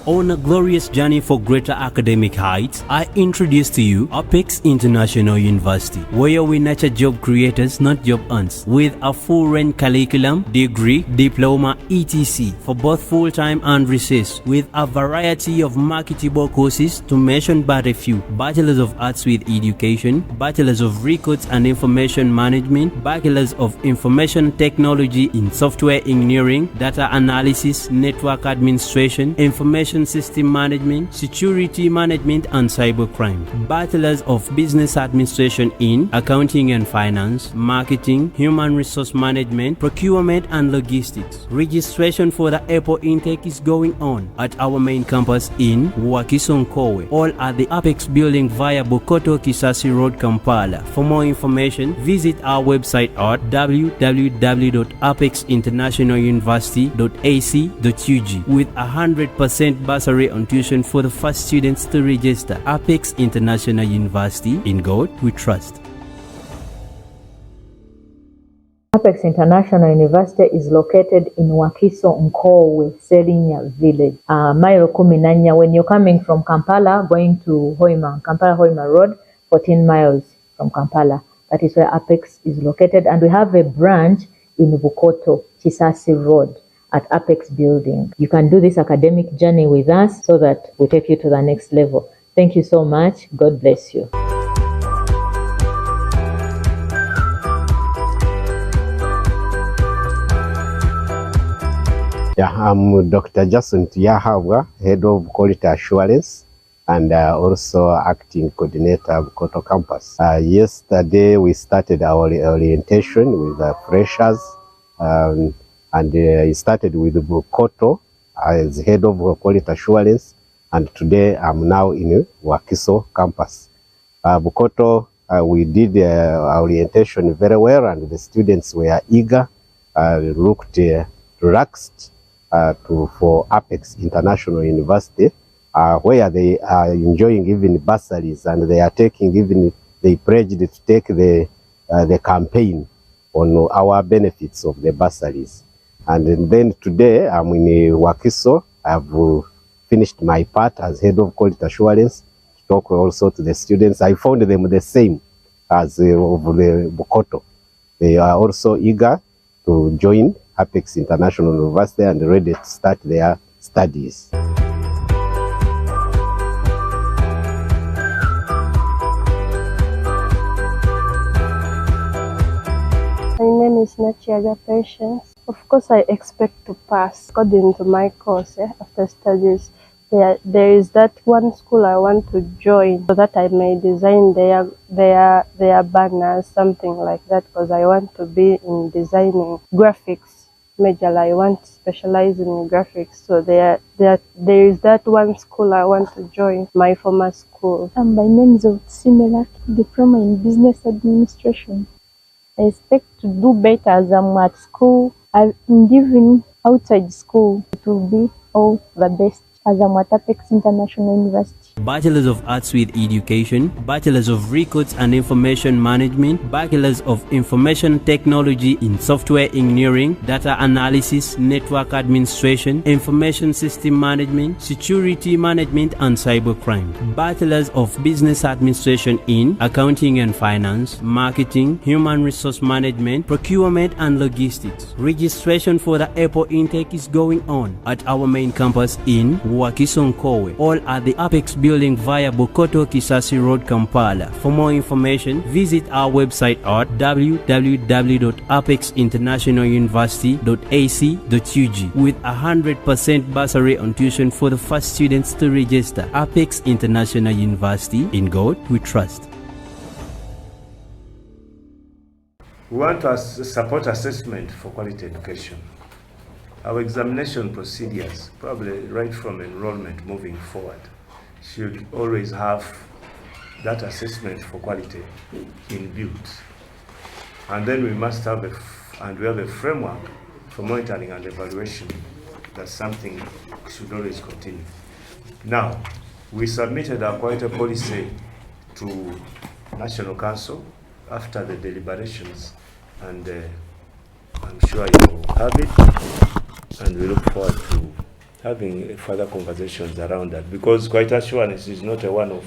On a glorious journey for greater academic heights, I introduce to you Apex International University, where we nurture job creators, not job earners, with a full-range curriculum, degree, diploma, etc. for both full-time and research, with a variety of marketable courses to mention but a few: Bachelors of Arts with Education, Bachelors of Records and Information Management, Bachelors of Information Technology in Software Engineering, Data Analysis, Network Administration, Information System Management, Security Management and Cybercrime, Bachelors of Business Administration in Accounting and Finance, Marketing, Human Resource Management, Procurement and Logistics. Registration for the airport intake is going on at our main campus in Wakisonkowe, all at the Apex building via Bukoto Kisasi Road, Kampala. For more information, visit our website at www.apexinternationaluniversity.ac.ug with 100% bursary on tuition for the first students to register. Apex International University, in God we trust. Apex International University is located in Wakiso Nkowe, Serinya Village, mile 14. When you're coming from Kampala going to Hoima, Kampala-Hoima Road, 14 miles from Kampala. That is where Apex is located. And we have a branch in Bukoto, Kisasi Road at Apex Building. You can do this academic journey with us so that we take you to the next level. Thank you so much. God bless you. Yeah, I'm Dr. Jason Tiyahabwa, Head of Quality Assurance and also Acting Coordinator of Bukoto Campus. Yesterday we started our orientation with the freshers and it started with Bukoto as Head of Quality Assurance, and today I'm now in Wakiso Campus. Bukoto, we did our orientation very well and the students were eager, looked relaxed for Apex International University, where they are enjoying even bursaries, and they are taking they pledged to take the campaign on our benefits of the bursaries. And then today I'm in Wakiso. I've finished my part as Head of Quality Assurance to talk also to the students. I found them the same as of the Bukoto. They are also eager to join Apex International University and ready to start their studies. My name is Nachiaga Patience. Of course, I expect to pass according to my course. After studies, there is that one school I want to join so that I may design their banners, something like that, because I want to be in designing graphics. Majorly, I want to specialize in graphics. So there is that one school I want to join, my former school. My name is Otsimela, diploma in business administration. I expect to do better as I'm at school and even outside school. It will be all the best as I'm at Apex International University. Bachelors of Arts with Education, Bachelors of Records and Information Management, Bachelors of Information Technology in Software Engineering, Data Analysis, Network Administration, Information System Management, Security Management and Cybercrime, Bachelors of Business Administration in Accounting and Finance, Marketing, Human Resource Management, Procurement and Logistics. Registration for the airport intake is going on at our main campus in Wakisonkowe, all at the Apex building via Bukoto Kisasi Road, Kampala. For more information, visit our website at www.apexinternationaluniversity.ac.ug with 100% bursary on tuition for the first students to register. Apex International University, in God we trust. We want to support assessment for quality education. Our examination procedures, probably right from enrollment moving forward, should always have that assessment for quality inbuilt. And then we must have we have a framework for monitoring and evaluation. That's something should always continue. Now, we submitted our quality policy to National Council after the deliberations, and I'm sure you will have it, and we look forward to having further conversations around that, because quality assurance is not a one-off.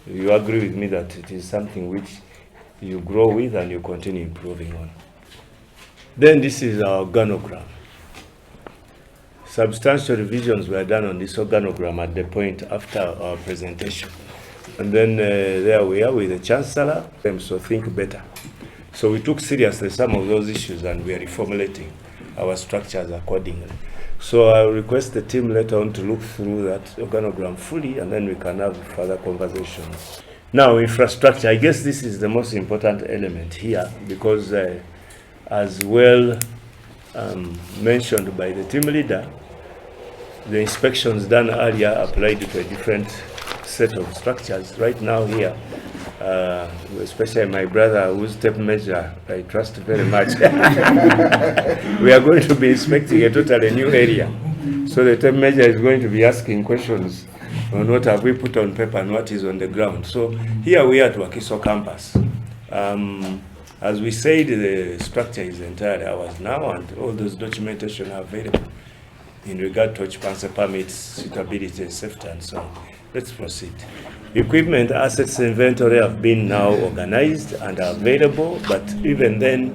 You agree with me that it is something which you grow with and you continue improving on. Then this is our organogram. Substantial revisions were done on this organogram at the point after our presentation. And then there we are with the Chancellor, so think better. So we took seriously some of those issues and we are reformulating our structures accordingly. So I request the team later on to look through that organogram fully, and then we can have further conversations. Now, infrastructure, I guess this is the most important element here, because as well mentioned by the team leader, the inspections done earlier applied to a different set of structures. Right now here, especially my brother, whose tape measure I trust very much, we are going to be inspecting a totally new area. So the tape measure is going to be asking questions on what have we put on paper and what is on the ground. So here we are at Wakiso campus. As we said, the structure is entirely ours now, and all those documentation are available in regard to occupancy permits, suitability, safety, and so on. Let's proceed. Equipment, assets, inventory have been now organized and are available, but even then,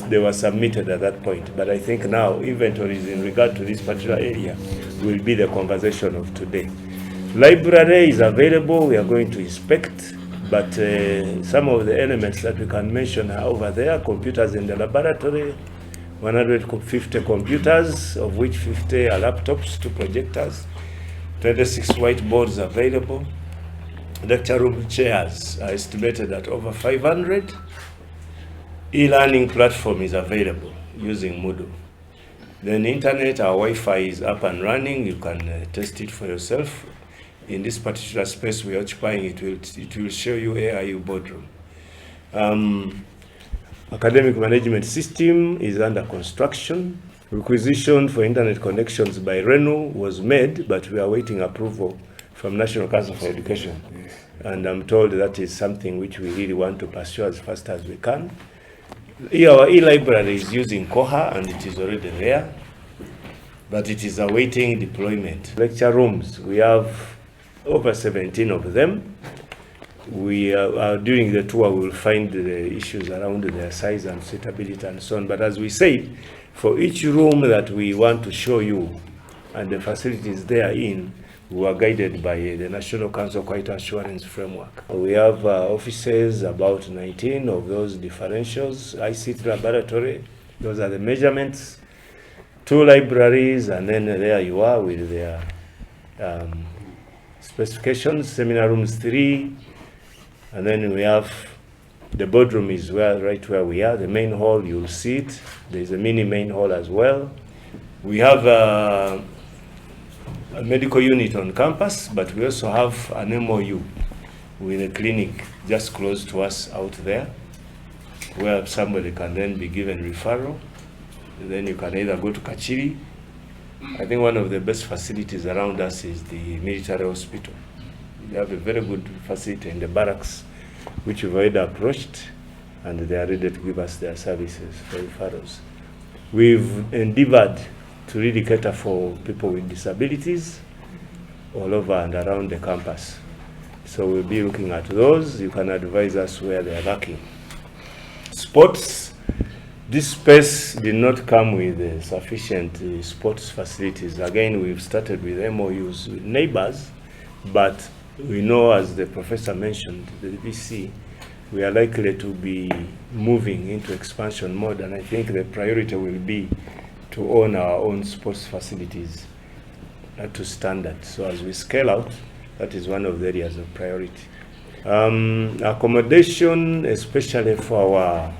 they were submitted at that point. But I think now inventories in regard to this particular area will be the conversation of today. Library is available, we are going to inspect, but some of the elements that we can mention are over there. Computers in the laboratory, 150 computers, of which 50 are laptops, 2 projectors, 26 whiteboards available. Lecture room chairs are estimated at over 500. E-learning platform is available using Moodle. Then internet, our Wi-Fi is up and running. You can test it for yourself. In this particular space we're occupying, it will show you AIU boardroom. Academic management system is under construction. Requisition for internet connections by RENU was made, but we are waiting approval from National Council for Education. And I'm told that is something which we really want to pursue as fast as we can. Our e-library is using Koha, and it is already there, but it is awaiting deployment. Lecture rooms, we have over 17 of them. We are during the tour, we will find the issues around their size and suitability and so on. But as we said, for each room that we want to show you and the facilities therein, we are guided by the National Council Quality Assurance Framework. We have offices, about 19 of those differentials, ICT laboratory, those are the measurements, 2 libraries, and then there you are with their specifications, seminar rooms 3, and then we have the boardroom is right where we are. The main hall, you'll see it. There's a mini main hall as well. We have a medical unit on campus, but we also have an MOU with a clinic just close to us out there, where somebody can then be given referral. Then you can either go to Kachiri. I think one of the best facilities around us is the military hospital. They have a very good facility in the barracks, which we've already approached, and they are ready to give us their services for referrals. We've endeavored to really cater for people with disabilities all over and around the campus. So we'll be looking at those. You can advise us where they are lacking. Sports, this space did not come with sufficient sports facilities. Again, we've started with MOUs with neighbors, but we know, as the professor mentioned, the VC, we are likely to be moving into expansion mode, and I think the priority will be to own our own sports facilities to standard. So as we scale out, that is one of the areas of priority. Accommodation, especially for our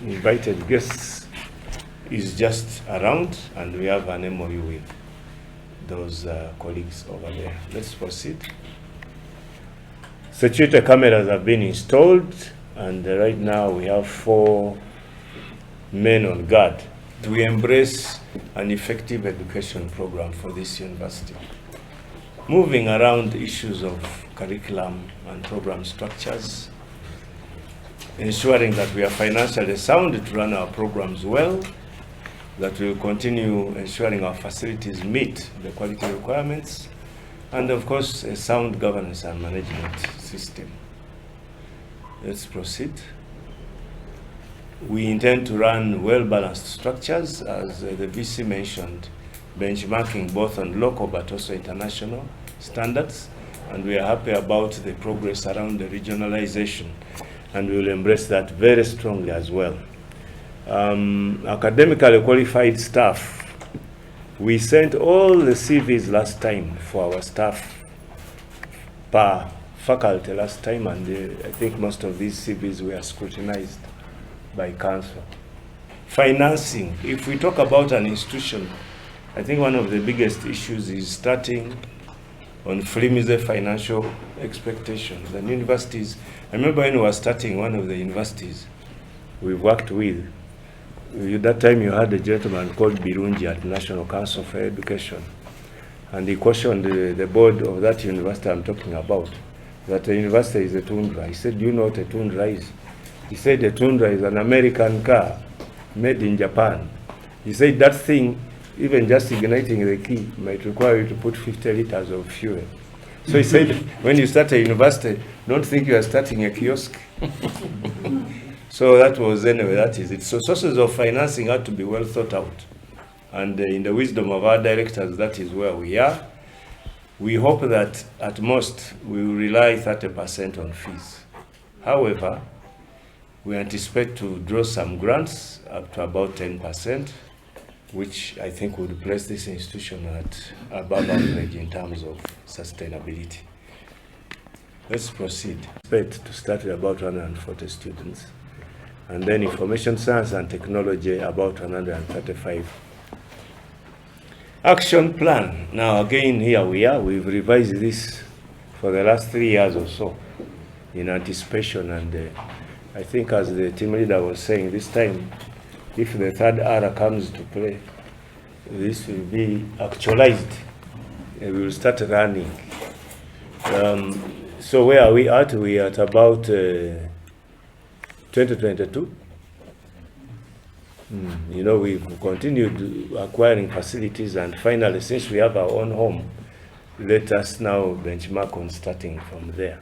invited guests, is just around, and we have an MOU with those colleagues over there. Let's proceed. Security cameras have been installed, and right now we have 4 men on guard. We embrace an effective education program for this university. Moving around issues of curriculum and program structures, ensuring that we are financially sound to run our programs well, that will continue ensuring our facilities meet the quality requirements, and of course, a sound governance and management system. Let's proceed. We intend to run well-balanced structures, as the VC mentioned, benchmarking both on local but also international standards, and we are happy about the progress around the regionalization, and we will embrace that very strongly as well. Academically qualified staff, we sent all the CVs last time for our staff per faculty last time, and I think most of these CVs were scrutinized by council. Financing, if we talk about an institution, I think one of the biggest issues is starting on flimsy financial expectations. And universities, I remember when we were starting one of the universities we worked with, that time you had a gentleman called Birungi at National Council for Education, and he cautioned the board of that university I'm talking about, that the university is a tundra. He said, do you know what a tundra is? He said a tundra is an American car made in Japan. He said that thing, even just igniting the key, might require you to put 50 liters of fuel. So he said, when you start a university, don't think you are starting a kiosk. So that was, anyway, that is it. So sources of financing had to be well thought out. And in the wisdom of our directors, that is where we are. We hope that at most we will rely 30% on fees. However, we anticipate to draw some grants up to about 10%, which I think would place this institution at above average in terms of sustainability. Let's proceed. Expect to start with about 140 students, and then information science and technology about 135. Action plan. Now again, here we are. We've revised this for the last 3 years or so in anticipation, and I think, as the team leader was saying, this time, if the third R comes to play, this will be actualized. We will start running. So where are we at? We are at about 2022. You know, we've continued acquiring facilities, and finally, since we have our own home, let us now benchmark on starting from there.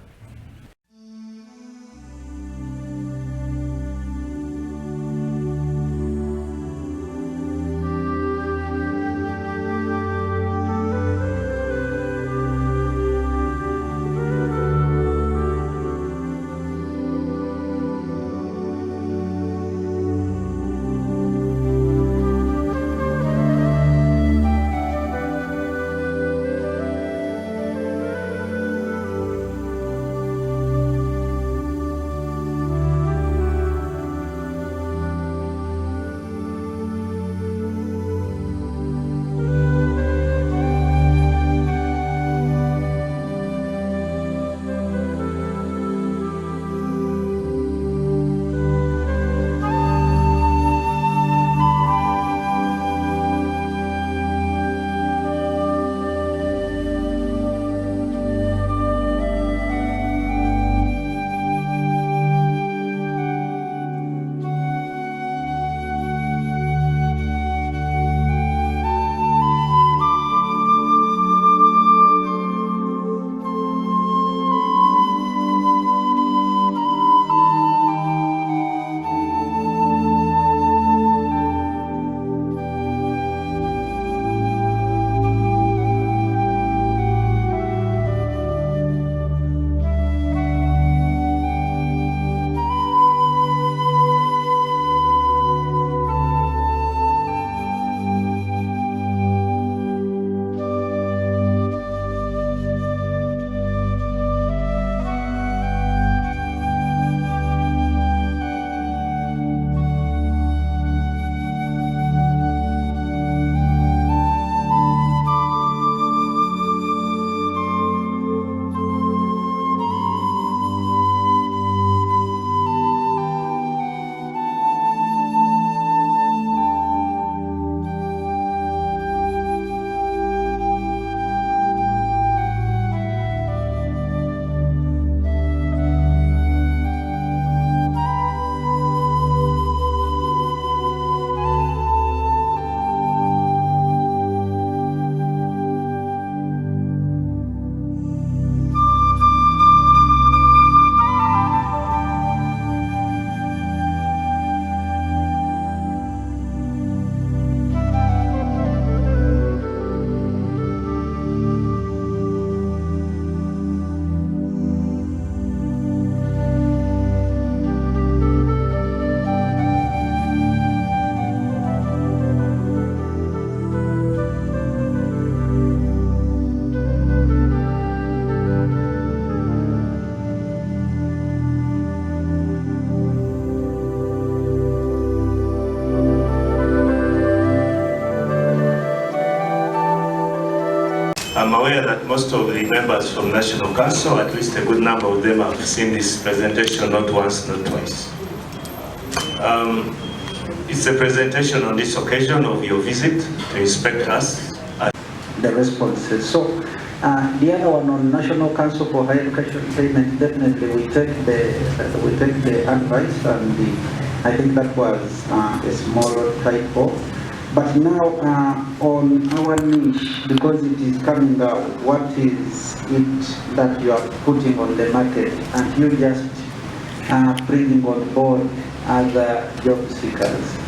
I'm aware that most of the members from National Council, at least a good number of them, have seen this presentation not once, not twice. It's a presentation on this occasion of your visit to inspect us. The responses. So the other one on National Council for Higher Education Payment, definitely we take the advice, and I think that was a small typo. But now on our niche, because it is coming out, what is it that you are putting on the market, and you just bringing on board other job seekers?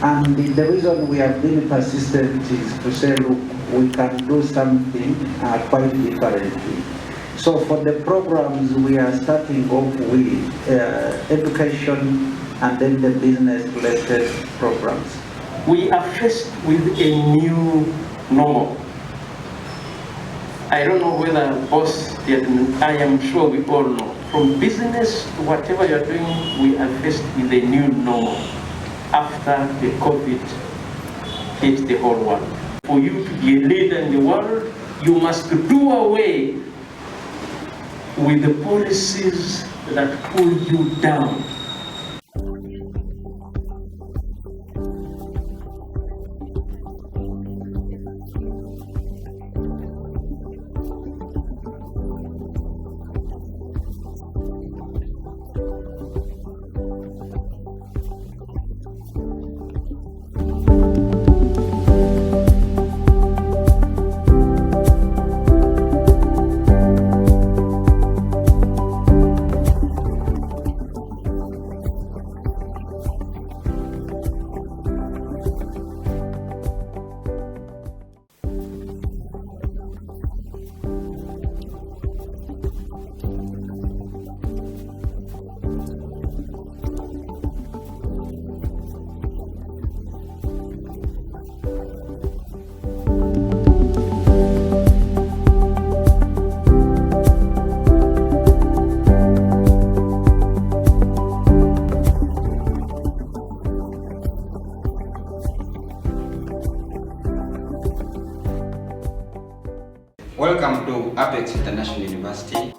And the reason we have been persistent is to say, look, we can do something quite differently. So for the programs, we are starting off with education and then the business-related programs. We are faced with a new normal. I don't know whether boss did, I am sure we all know. From business to whatever you're doing, we are faced with a new normal after the COVID hit the whole world. For you to be a leader in the world, you must do away with the policies that pull you down. Welcome to Apex International University.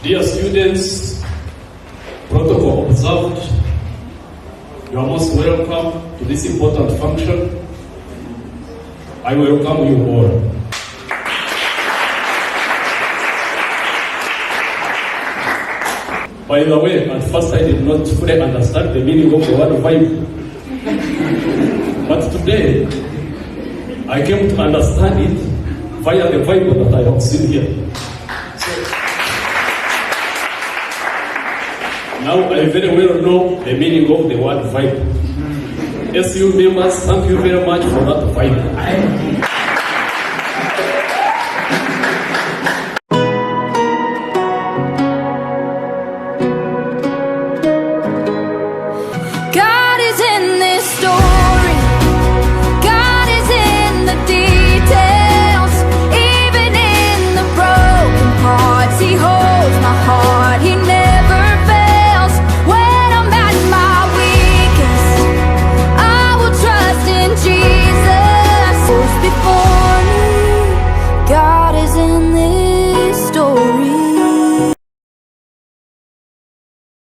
Dear students, protocol observed, you are most welcome to this important function. I welcome you all. By the way, at first I did not fully understand the meaning of the word vibe. But today, I came to understand it via the Bible that I have seen here. Now I very well know the meaning of the word vibe. SU members, thank you very much for that vibe.